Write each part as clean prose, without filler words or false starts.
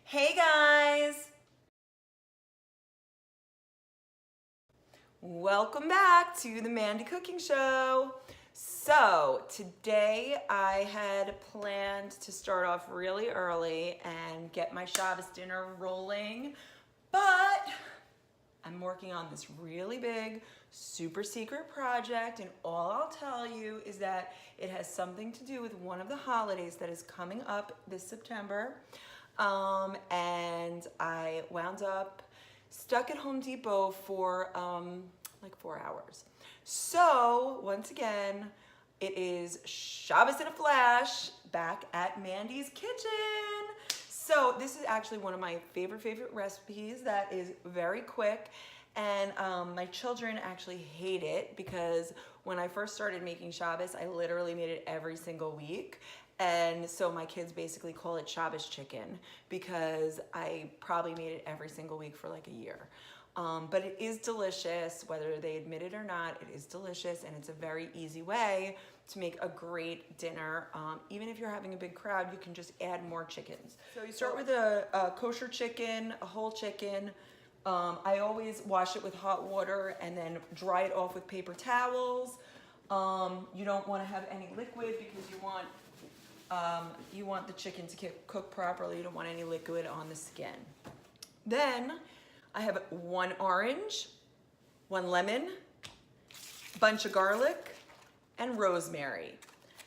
Hey guys! Welcome back to the Mandy Cooking Show. So today I had planned to start off really early and get my Shabbos dinner rolling, but I'm working on this really big, super secret project, and all I'll tell you is that it has something to do with one of the holidays that is coming up this September. And I wound up stuck at Home Depot for like 4 hours. So once again, it is Shabbos in a flash back at Mandy's kitchen. So this is actually one of my favorite recipes that is very quick, and my children actually hate it because when I first started making Shabbos, I literally made it every single week. And so my kids basically call it Shabbat Chicken because I probably made it every single week for like a year. But it is delicious, whether they admit it or not, it is delicious, and it's a very easy way to make a great dinner. Even if you're having a big crowd, you can just add more chickens. So you start with a kosher chicken, a whole chicken. I always wash it with hot water and then dry it off with paper towels. You don't want to have any liquid because you want the chicken to cook properly. You don't want any liquid on the skin. Then I have 1 orange, 1 lemon, bunch of garlic, and rosemary.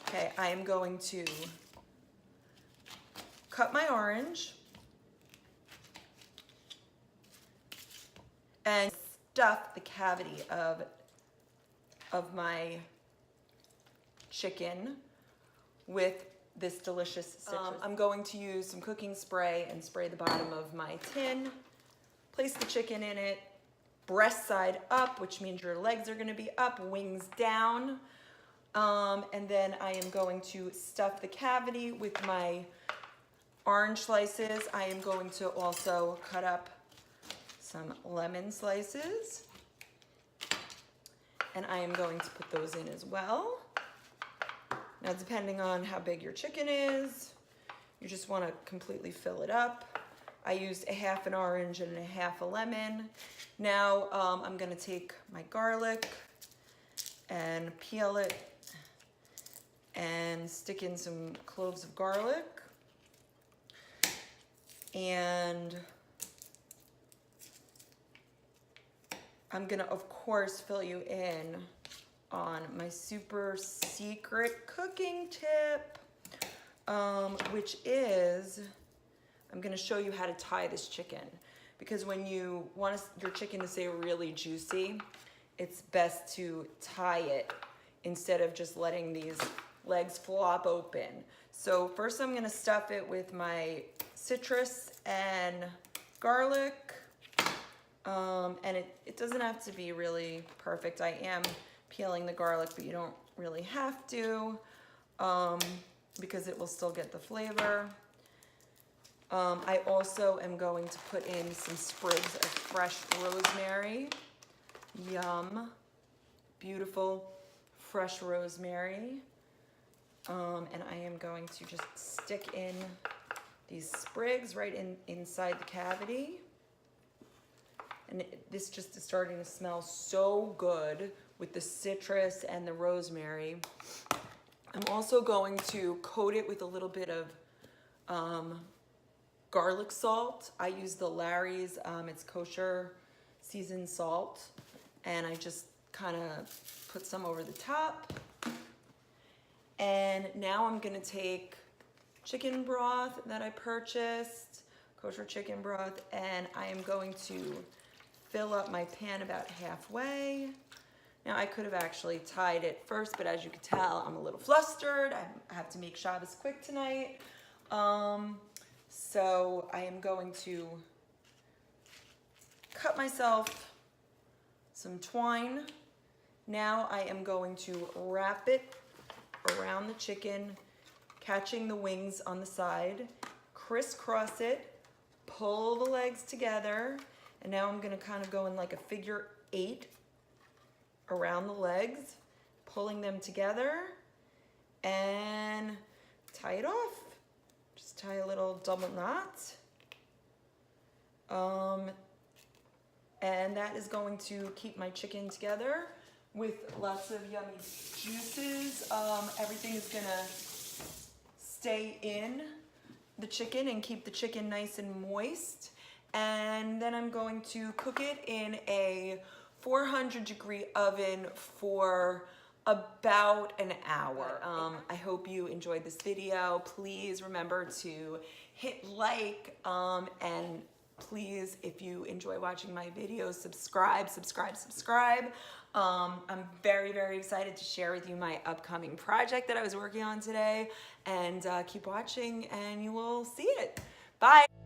Okay, I am going to cut my orange and stuff the cavity of my chicken with this delicious citrus. I'm going to use some cooking spray and spray the bottom of my tin. Place the chicken in it, breast side up, which means your legs are gonna be up, wings down. And then I am going to stuff the cavity with my orange slices. I am going to also cut up some lemon slices, and I am going to put those in as well. Now, depending on how big your chicken is, you just want to completely fill it up. I used a half an orange and a half a lemon. Now I'm going to take my garlic and peel it and stick in some cloves of garlic. And I'm going to, of course, fill you in on my super secret cooking tip, which is I'm going to show you how to tie this chicken, because when you want your chicken to stay really juicy, it's best to tie it instead of just letting these legs flop open. So first I'm going to stuff it with my citrus and garlic, and it doesn't have to be really perfect. I am peeling the garlic, but you don't really have to, because it will still get the flavor. I also am going to put in some sprigs of fresh rosemary. Yum. Beautiful fresh rosemary. And I am going to just stick in these sprigs right inside the cavity. And this just is starting to smell so good with the citrus and the rosemary. I'm also going to coat it with a little bit of garlic salt. I use the Larry's, it's kosher seasoned salt, and I just kind of put some over the top. And now I'm gonna take chicken broth that I purchased, kosher chicken broth, and I am going to fill up my pan about halfway. Now I could have actually tied it first, but as you can tell, I'm a little flustered. I have to make Shabbos quick tonight. So I am going to cut myself some twine. Now I am going to wrap it around the chicken, catching the wings on the side, crisscross it, pull the legs together, and now I'm gonna kind of go in like a figure 8 around the legs, pulling them together, and tie it off. Just tie a little double knot, And that is going to keep my chicken together with lots of yummy juices. Everything is gonna stay in the chicken and keep the chicken nice and moist. And then I'm going to cook it in a 400-degree oven for about an hour. I hope you enjoyed this video. Please remember to hit like, and please, if you enjoy watching my videos, subscribe. I'm very, very excited to share with you my upcoming project that I was working on today, and keep watching and you will see it. Bye.